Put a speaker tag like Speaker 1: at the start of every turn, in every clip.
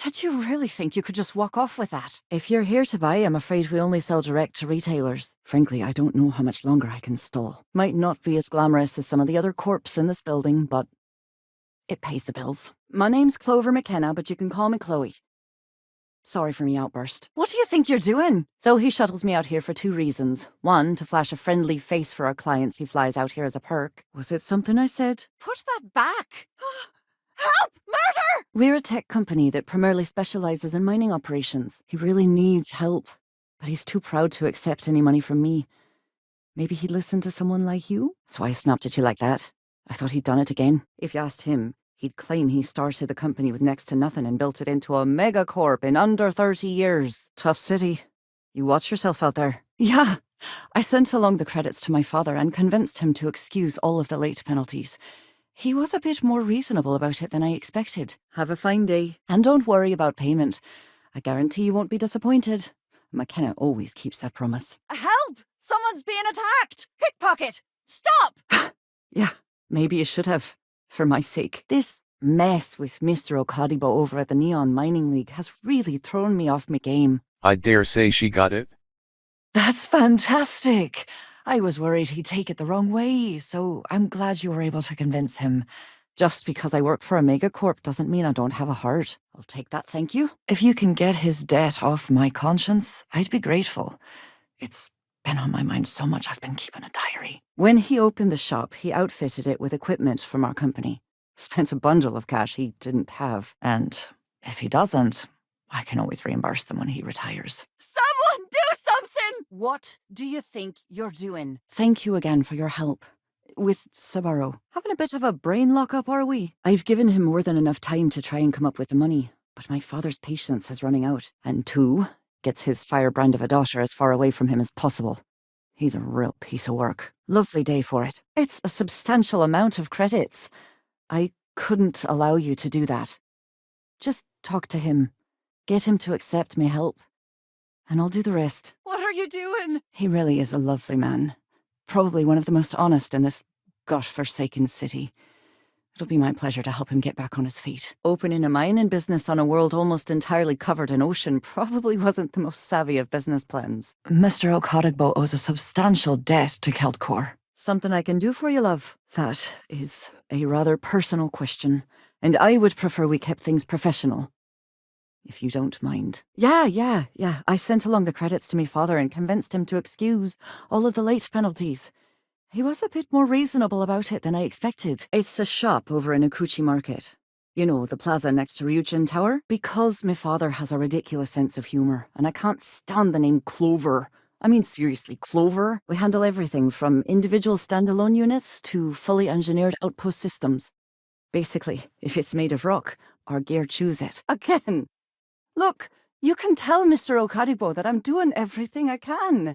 Speaker 1: Did you really think you could just walk off with that? If you're here to buy, I'm afraid we only sell direct to retailers. Frankly, I don't know how much longer I can stall. Might not be as glamorous as some of the other corps in this building, but it pays the bills. My name's Clover Mackenna, but you can call me Chloe. Sorry for me outburst. What do you think you're doing? So he shuttles me out here for 2 reasons. 1, to flash a friendly face for our clients he flies out here as a perk. Was it something I said? Put that back! Help! Murder! We're a tech company that primarily specializes in mining operations. He really needs help, but he's too proud to accept any money from me. Maybe he'd listen to someone like you? So I snapped at you like that. I thought he'd done it again. If you asked him, he'd claim he started the company with next to nothing and built it into a megacorp in under 30 years. Tough city. You watch yourself out there. Yeah. I sent along the credits to my father and convinced him to excuse all of the late penalties. He was a bit more reasonable about it than I expected. Have a fine day. And don't worry about payment. I guarantee you won't be disappointed. Mackenna always keeps that promise. Help! Someone's being attacked! Pickpocket! Stop! Yeah, maybe you should have. For my sake. This mess with Mr. Okadibo over at the Neon Mining League has really thrown me off my game.
Speaker 2: I dare say she got it.
Speaker 1: That's fantastic. I was worried he'd take it the wrong way, so I'm glad you were able to convince him. Just because I work for a megacorp doesn't mean I don't have a heart. I'll take that, thank you. If you can get his debt off my conscience, I'd be grateful. It's been on my mind so much I've been keeping a diary. When he opened the shop, he outfitted it with equipment from our company. Spent a bundle of cash he didn't have. And if he doesn't, I can always reimburse them when he retires. Someone do something! What do you think you're doing? Thank you again for your help. With Saburo. Having a bit of a brain lock-up, are we? I've given him more than enough time to try and come up with the money, but my father's patience is running out. And 2, gets his firebrand of a daughter as far away from him as possible. He's a real piece of work. Lovely day for it. It's a substantial amount of credits. I couldn't allow you to do that. Just talk to him. Get him to accept my help. And I'll do the rest. What are you doing? He really is a lovely man. Probably one of the most honest in this godforsaken city. It'll be my pleasure to help him get back on his feet. Opening a mining business on a world almost entirely covered in ocean probably wasn't the most savvy of business plans. Mr. Okadibo owes a substantial debt to Keltcor. Something I can do for you, love? That is a rather personal question, and I would prefer we kept things professional. If you don't mind. Yeah. I sent along the credits to me father and convinced him to excuse all of the late penalties. He was a bit more reasonable about it than I expected. It's a shop over in Akuchi Market. You know, the plaza next to Ryujin Tower? Because my father has a ridiculous sense of humor, and I can't stand the name Clover. I mean, seriously, Clover? We handle everything from individual standalone units to fully engineered outpost systems. Basically, if it's made of rock, our gear chews it. Again! Look, you can tell Mr. Okadibo that I'm doing everything I can.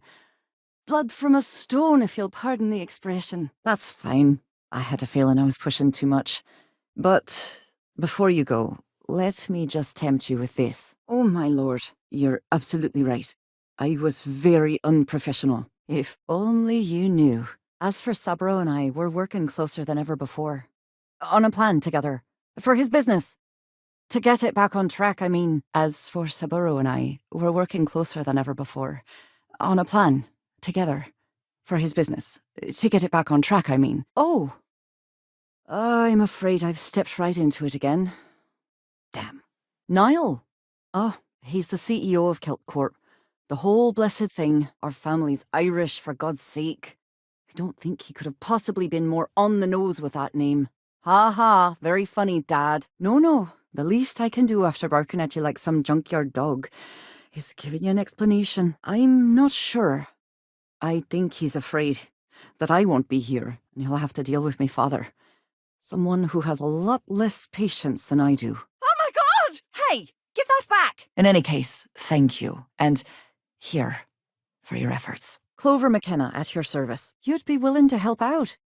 Speaker 1: Blood from a stone, if you'll pardon the expression. That's fine. I had a feeling I was pushing too much. But before you go, let me just tempt you with this. Oh my lord, you're absolutely right. I was very unprofessional. If only you knew. As for Saburo and I, we're working closer than ever before. On a plan together. For his business. To get it back on track, I mean. As for Saburo and I, we're working closer than ever before. On a plan. Together. For his business. To get it back on track, I mean. Oh. I'm afraid I've stepped right into it again. Damn. Niall. Oh, he's the CEO of Keltcorp. The whole blessed thing. Our family's Irish, for God's sake. I don't think he could have possibly been more on the nose with that name. Ha ha, very funny, Dad. No. The least I can do after barking at you like some junkyard dog is giving you an explanation. I'm not sure. I think he's afraid that I won't be here and he'll have to deal with my father. Someone who has a lot less patience than I do. Oh my God! Hey, give that back! In any case, thank you. And here, for your efforts. Clover Mackenna, at your service. You'd be willing to help out.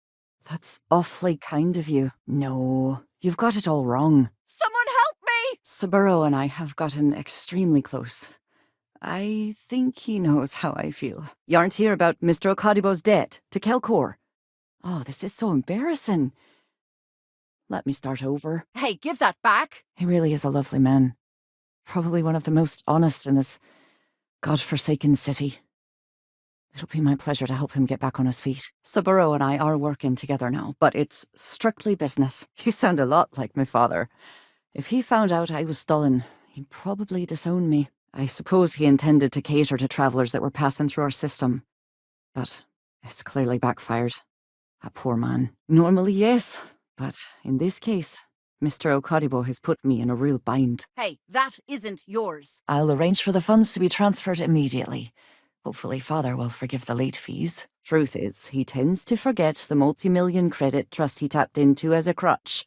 Speaker 1: That's awfully kind of you. No, you've got it all wrong. Someone help me! Saburo and I have gotten extremely close. I think he knows how I feel. You aren't here about Mr. Okadibo's debt to Kelcor. Oh, this is so embarrassing. Let me start over. Hey, give that back! He really is a lovely man. Probably one of the most honest in this godforsaken city. It'll be my pleasure to help him get back on his feet. Saburo and I are working together now, but it's strictly business. You sound a lot like my father. If he found out I was stolen, he'd probably disown me. I suppose he intended to cater to travelers that were passing through our system. But it's clearly backfired. A poor man. Normally, yes, but in this case, Mr. Okadibo has put me in a real bind.
Speaker 3: Hey, that isn't yours.
Speaker 1: I'll arrange for the funds to be transferred immediately. Hopefully Father will forgive the late fees. Truth is, he tends to forget the multi-million credit trust he tapped into as a crutch.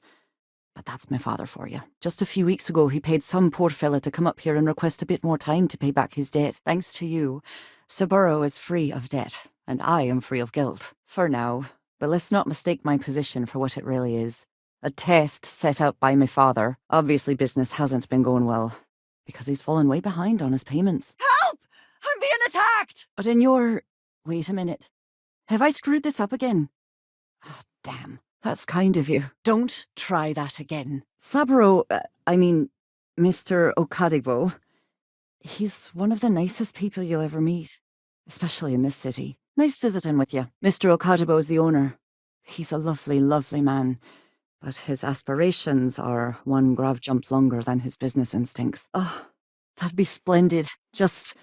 Speaker 1: But that's my father for you. Just a few weeks ago, he paid some poor fella to come up here and request a bit more time to pay back his debt. Thanks to you, Saburo is free of debt, and I am free of guilt. For now. But let's not mistake my position for what it really is. A test set out by my father. Obviously business hasn't been going well, because he's fallen way behind on his payments.
Speaker 3: Help! I'm being attacked!
Speaker 1: But in your... Wait a minute. Have I screwed this up again? Ah, damn. That's kind of you.
Speaker 3: Don't try that again.
Speaker 1: Saburo, Mr. Okadibo, he's one of the nicest people you'll ever meet, especially in this city. Nice visiting with you. Mr. Okadibo is the owner. He's a lovely, lovely man, but his aspirations are one grav jump longer than his business instincts. Oh, that'd be splendid. Just...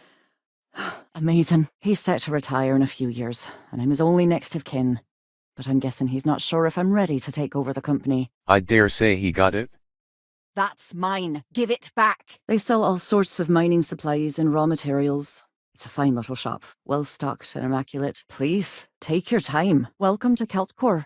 Speaker 1: amazing. He's set to retire in a few years, and I'm his only next of kin. But I'm guessing he's not sure if I'm ready to take over the company.
Speaker 2: I dare say he got it?
Speaker 3: That's mine. Give it back.
Speaker 1: They sell all sorts of mining supplies and raw materials. It's a fine little shop, well stocked and immaculate. Please, take your time. Welcome to Keltcore.